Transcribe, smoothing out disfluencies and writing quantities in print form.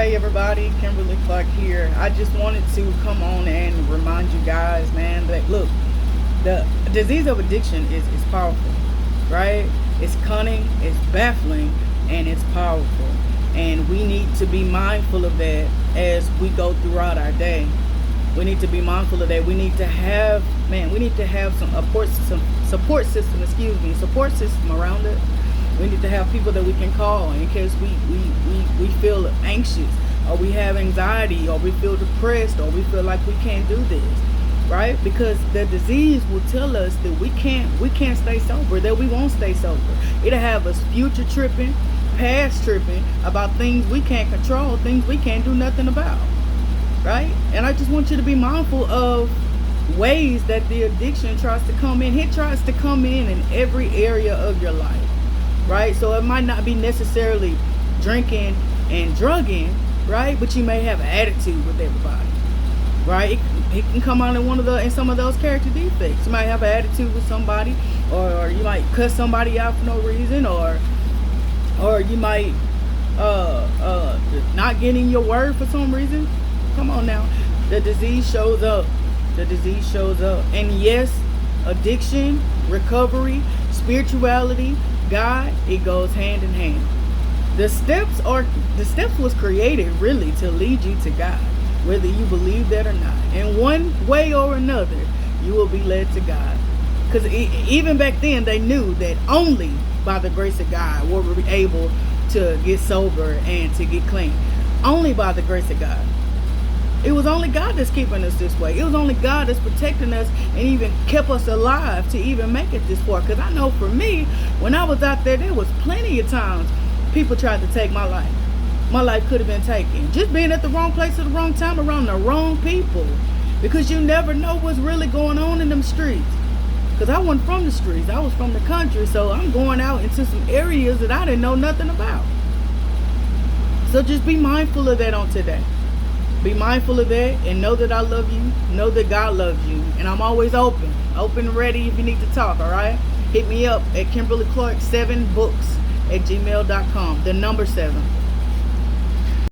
Hey everybody, Kimberly Clark here. I just wanted to come on and remind you guys, man, that look, the disease of addiction is powerful, right? It's cunning, it's baffling, and it's powerful. And we need to be mindful of that as we go throughout our day. We need to be mindful of that. We need to have, man, we need to have some support system, support system around it. We need to have people that we can call in case we feel anxious, or we have anxiety, or we feel depressed, or we feel like we can't do this, right? Because the disease will tell us that we can't stay sober, that we won't stay sober. It'll have us future tripping, past tripping about things we can't control, things we can't do nothing about, right? And I just want you to be mindful of ways that the addiction tries to come in. It tries to come in every area of your life, right? So it might not be necessarily drinking and drugging, right? But you may have an attitude with everybody, right? It can come out in some of those character defects. You might have an attitude with somebody, or you might cuss somebody out for no reason, or you might not getting your word for some reason. Come on now, the disease shows up. And yes, addiction, recovery, spirituality, God, it goes hand in hand. The steps was created really to lead you to God, whether you believe that or not. In one way or another, you will be led to God. Because even back then, they knew that only by the grace of God were we able to get sober and to get clean. Only by the grace of God. It was only God that's keeping us this way. It was only God that's protecting us and even kept us alive to even make it this far. Because I know for me, when I was out there was plenty of times people tried to take my life. My life could have been taken. Just being at the wrong place at the wrong time around the wrong people. Because you never know what's really going on in them streets. Because I wasn't from the streets. I was from the country. So I'm going out into some areas that I didn't know nothing about. So just be mindful of that on today. Be mindful of that and know that I love you. Know that God loves you. And I'm always open and ready if you need to talk, all right? Hit me up at Kimberly Clark 7books@gmail.com. The number 7.